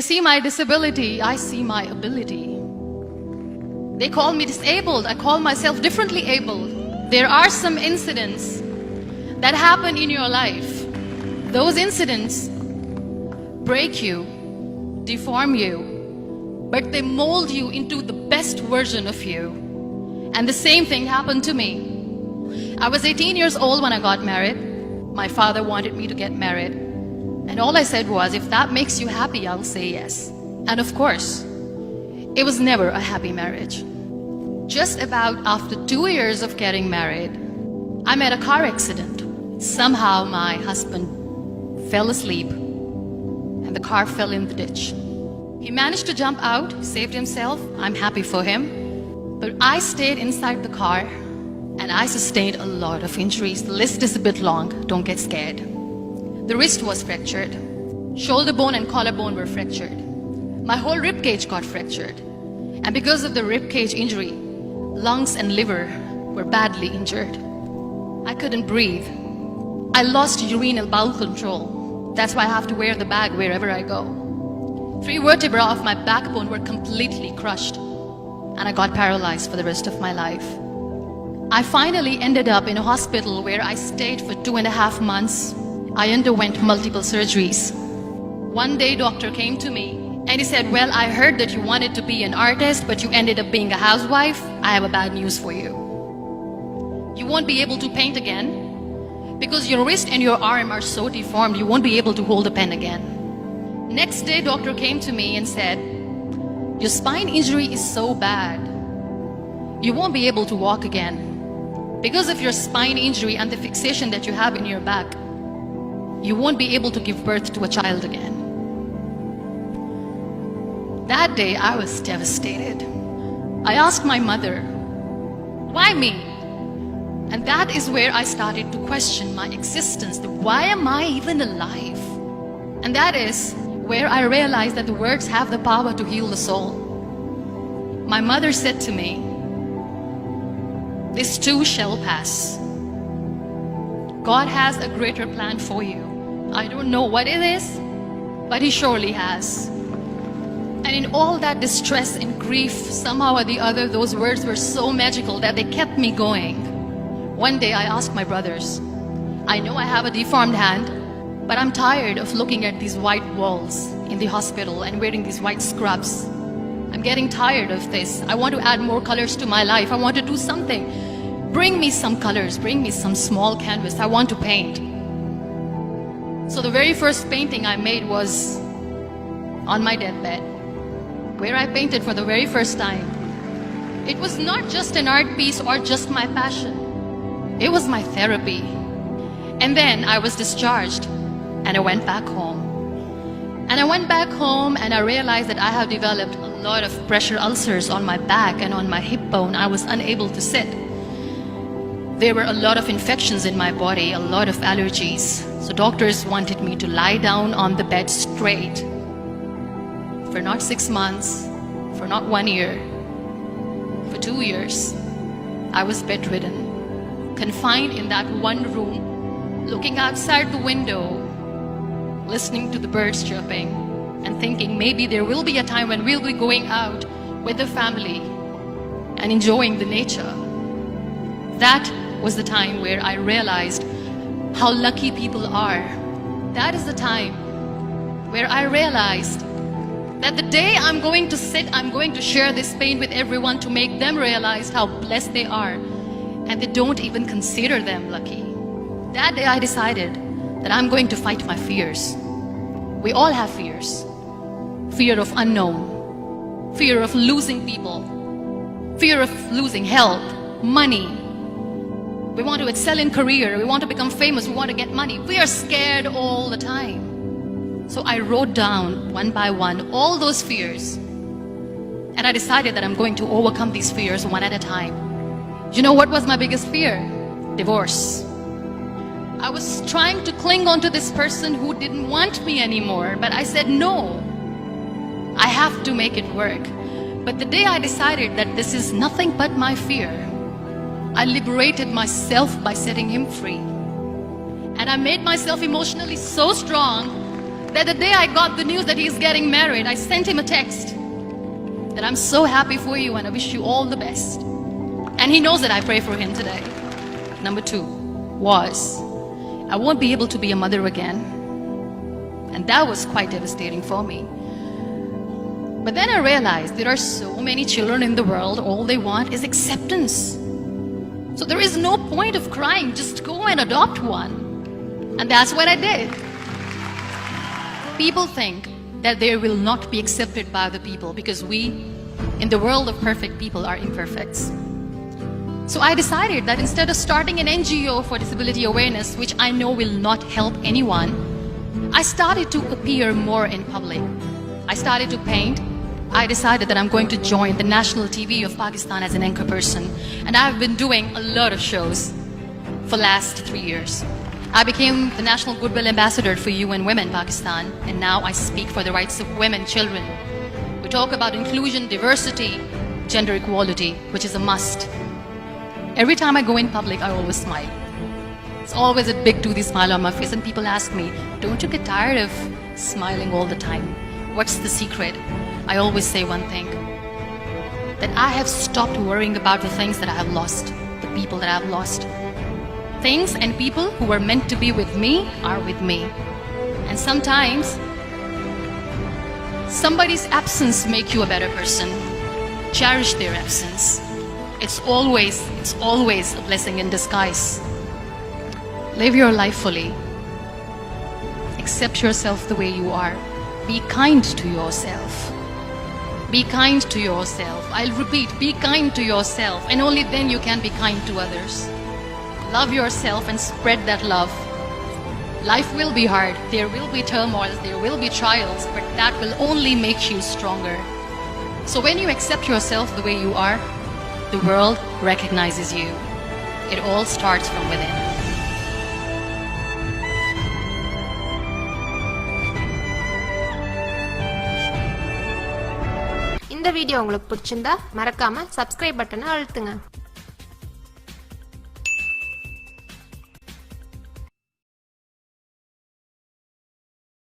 They see my disability, I see my ability. They call me disabled, I call myself differently abled. There are some incidents that happen in your life. Those incidents break you, deform you, but they mold you into the best version of you. And the same thing happened to me. I was 18 years old when I got married. My father wanted me to get married. And all I said was, if that makes you happy, I'll say yes. And of course, it was never a happy marriage. Just about after 2 years of getting married, I met a car accident. Somehow my husband fell asleep and the car fell in the ditch. He managed to jump out, saved himself. I'm happy for him. But I stayed inside the car and I sustained a lot of injuries. The list is a bit long, don't get scared. The wrist was fractured. Shoulder bone and collarbone were fractured. My whole rib cage got fractured. And because of the rib cage injury, lungs and liver were badly injured. I couldn't breathe. I lost urinary bowel control. That's why I have to wear the bag wherever I go. 3 vertebrae of my backbone were completely crushed, and I got paralyzed for the rest of my life. I finally ended up in a hospital where I stayed for 2.5 months. I underwent multiple surgeries. One day, doctor came to me and he said, well, I heard that you wanted to be an artist, but you ended up being a housewife. I have a bad news for you. You won't be able to paint again because your wrist and your arm are so deformed, you won't be able to hold a pen again. Next day, doctor came to me and said, your spine injury is so bad, you won't be able to walk again. Because of your spine injury and the fixation that you have in your back, you won't be able to give birth to a child again. That day, I was devastated. I asked my mother, why me? And that is where I started to question my existence. Why am I even alive? And that is where I realized that the words have the power to heal the soul. My mother said to me, this too shall pass. God has a greater plan for you. I don't know what it is, but He surely has. And in all that distress and grief, somehow or the other, those words were so magical that they kept me going. One day I asked my brothers, I know I have a deformed hand, but I'm tired of looking at these white walls in the hospital and wearing these white scrubs. I'm getting tired of this. I want to add more colors to my life. I want to do something. Bring me some colors, bring me some small canvas. I want to paint. So the very first painting I made was on my deathbed, where I painted for the very first time. It was not just an art piece or just my passion. It was my therapy. And then I was discharged and I went back home. And I went back home and I realized that I have developed a lot of pressure ulcers on my back and on my hip bone. I was unable to sit. There were a lot of infections in my body, a lot of allergies. So doctors wanted me to lie down on the bed straight for not 6 months, for not 1 year, for 2 years. I was bedridden, confined in that one room, looking outside the window, listening to the birds chirping, and thinking maybe there will be a time when we'll be going out with the family and enjoying the nature. That was the time where I realized how lucky people are. That is the time where I realized that the day I'm going to sit, I'm going to share this pain with everyone to make them realize how blessed they are, and they don't even consider them lucky. That day I decided that I'm going to fight my fears. We all have fears. Fear of unknown, fear of losing people, fear of losing health, money. We want to excel in career, we want to become famous, we want to get money. We are scared all the time. So I wrote down one by one all those fears, and I decided that I'm going to overcome these fears one at a time. You know what was my biggest fear? Divorce. I was trying to cling on to this person who didn't want me anymore, but I said no. I have to make it work. But the day I decided that this is nothing but my fear, I liberated myself by setting him free. And I made myself emotionally so strong that the day I got the news that he's getting married, I sent him a text that I'm so happy for you and I wish you all the best. And he knows that I pray for him today. Number 2 was, I won't be able to be a mother again. And that was quite devastating for me. But then I realized there are so many children in the world, all they want is acceptance. So there is no point of crying, just go and adopt one. And that's what I did. People think that they will not be accepted by the people because we, in the world of perfect people, are imperfects. So I decided that instead of starting an NGO for disability awareness, which I know will not help anyone, I started to appear more in public. I started to paint. I decided that I'm going to join the national TV of Pakistan as an anchor person. And I've been doing a lot of shows for the last 3 years. I became the National Goodwill Ambassador for UN Women Pakistan, and now I speak for the rights of women, children. We talk about inclusion, diversity, gender equality, which is a must. Every time I go in public, I always smile. It's always a big toothy smile on my face, and people ask me, don't you get tired of smiling all the time? What's the secret? I always say one thing, that I have stopped worrying about the things that I have lost, the people that I have lost. Things and people who were meant to be with me are with me. And sometimes somebody's absence makes you a better person. Cherish their absence. It's always a blessing in disguise. Live your life fully. Accept yourself the way you are. Be kind to yourself. Be kind to yourself. I'll repeat, be kind to yourself, and only then you can be kind to others. Love yourself and spread that love. Life will be hard. There will be turmoils, there will be trials, but that will only make you stronger. So when you accept yourself the way you are, the world recognizes you. It all starts from within. இந்த video உங்களுக்கு பிடிச்சிருந்தா மறக்காம subscribe பட்டனை அழுத்துங்க.